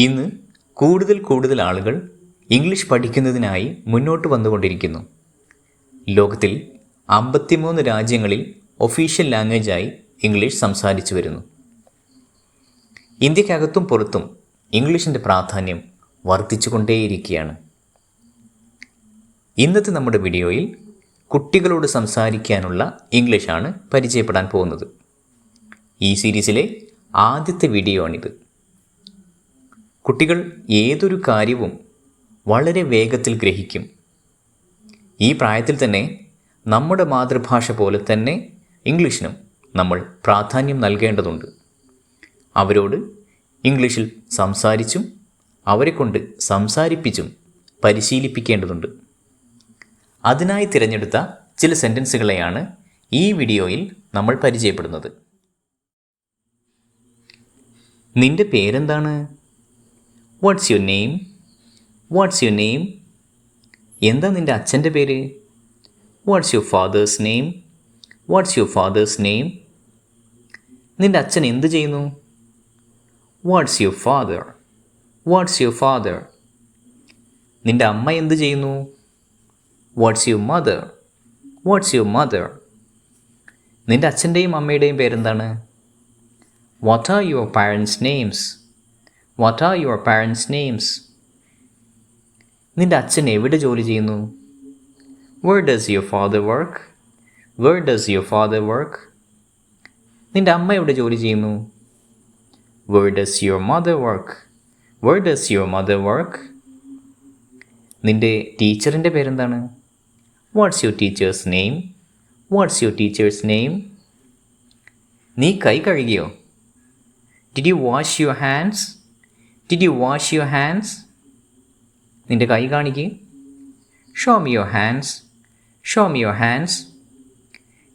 ഇന്ന് കൂടുതൽ ആളുകൾ ഇംഗ്ലീഷ് പഠിക്കുന്നതിനായി മുന്നോട്ട് വന്നുകൊണ്ടിരിക്കുന്നു. ലോകത്തിൽ 53 രാജ്യങ്ങളിൽ ഒഫീഷ്യൽ ലാംഗ്വേജായി ഇംഗ്ലീഷ് സംസാരിച്ചു വരുന്നു. ഇന്ത്യക്കകത്തും പുറത്തും ഇംഗ്ലീഷിൻ്റെ പ്രാധാന്യം വർദ്ധിച്ചുകൊണ്ടേയിരിക്കുകയാണ്. ഇന്നത്തെ നമ്മുടെ വീഡിയോയിൽ കുട്ടികളോട് സംസാരിക്കാനുള്ള ഇംഗ്ലീഷാണ് പരിചയപ്പെടാൻ പോകുന്നത്. ഈ സീരീസിലെ ആദ്യത്തെ വീഡിയോ ആണിത്. കുട്ടികൾ ഏതൊരു കാര്യവും വളരെ വേഗത്തിൽ ഗ്രഹിക്കും. ഈ പ്രായത്തിൽ തന്നെ നമ്മുടെ മാതൃഭാഷ പോലെ തന്നെ ഇംഗ്ലീഷിനും നമ്മൾ പ്രാധാന്യം നൽകേണ്ടതുണ്ട്. അവരോട് ഇംഗ്ലീഷിൽ സംസാരിച്ചും അവരെക്കൊണ്ട് സംസാരിപ്പിച്ചും പരിശീലിപ്പിക്കേണ്ടതുണ്ട്. അതിനായി തിരഞ്ഞെടുത്ത ചില സെൻറ്റൻസുകളെയാണ് ഈ വീഡിയോയിൽ നമ്മൾ പരിചയപ്പെടുന്നത്. നിന്റെ പേരെന്താണ്? What's your name? What's your name? എന്താ നിൻ്റെ അച്ഛൻ്റെ പേര്? What's your father's name? What's your father's name? നിൻ്റെ അച്ഛൻ എന്ത് ചെയ്യുന്നു? What's your father? What's your father? നിൻ്റെ അമ്മ എന്ത് ചെയ്യുന്നു? What's your mother? What's your mother? നിൻ്റെ അച്ഛൻ്റെയും അമ്മയുടെയും പേരെന്താണ്? What are your parents names? What are your parents names? നിൻ്റെ അച്ഛൻ എവിടെ ജോലി ചെയ്യുന്നു? Where does your father work? Where does your father work? നിൻ്റെ അമ്മ എവിടെ ജോലി ചെയ്യുന്നു? Where does your mother work? Where does your mother work? നിൻ്റെ ടീച്ചറിൻ്റെ പേരെന്താണ്? What's your teacher's name? What's your teacher's name? നീ കൈ കഴുകിയോ? Did you wash your hands? Did you wash your hands? നിൻ്റെ കൈ കാണിക്ക്. Show me your hands. Show me your hands.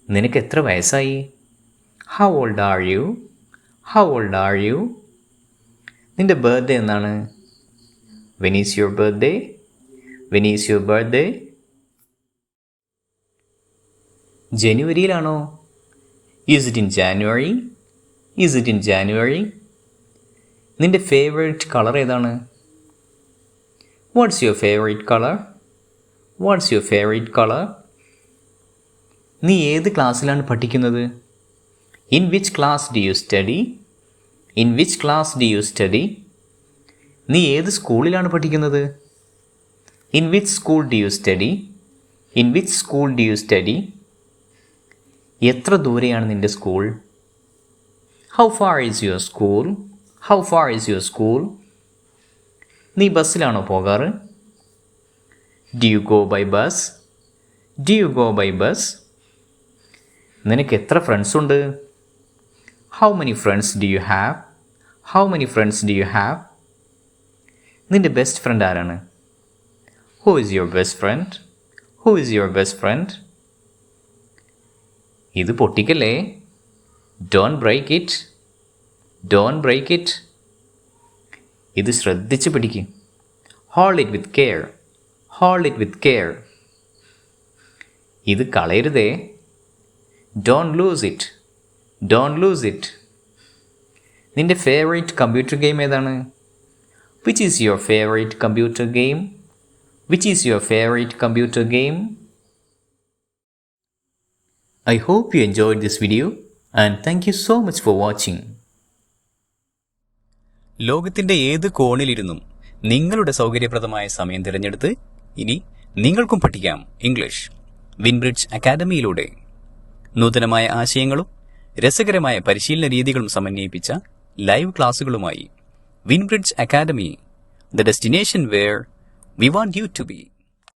നിനക്ക് എത്ര വയസ്സായി? How old are you? How old are you? നിൻ്റെ ബർത്ത്ഡേ എന്നാണ്? When is your birthday? When is your birthday? ജനുവരിയിലാണോ? Is it in January? Is it in January? നിൻ്റെ favourite colour ഏതാണ്? What's your favourite colour? What's your favourite colour? നീ ഏത് ക്ലാസ്സിലാണ് പഠിക്കുന്നത്? In which class do you study? In which class do you study? നീ ഏത് സ്കൂളിലാണ് പഠിക്കുന്നത്? In which school do you study? In which school do you study? എത്ര ദൂരെയാണ് നിൻ്റെ school? How far is your school? How far is your school? നീ ബസ്സിലാണോ പോകാറ്? Do you go by bus? Do you go by bus? നിനക്ക് എത്ര friends ഉണ്ട്? How many friends do you have? How many friends do you have? നിൻ്റെ best friend ആരാണ്? Who is your best friend? Who is your best friend? ഇത് പൊട്ടിക്കല്ലേ. Don't break it. Don't break it. ഇത് ശ്രദ്ധിച്ച് പിടിക്കും. Hold it with care. Hold it with care. ഇത് കളയരുതേ. Don't lose it. Don't lose it. നിൻ്റെ favourite computer game ഏതാണ്? Which is your favourite computer game? Which is your favourite computer game? I hope you enjoyed this video and thank you so much for watching. ലോകത്തിൻ്റെ ഏത് കോണിലിരുന്നും നിങ്ങളുടെ സൗകര്യപ്രദമായ സമയം തിരഞ്ഞെടുത്ത് ഇനി നിങ്ങൾക്കും പഠിക്കാം ഇംഗ്ലീഷ് വിൻബ്രിഡ്ജ് അക്കാദമിയിലൂടെ. നൂതനമായ ആശയങ്ങളും രസകരമായ പരിശീലന രീതികളും സമന്വയിപ്പിച്ച ലൈവ് ക്ലാസുകളുമായി Winbridge academy, the destination where we want you to be.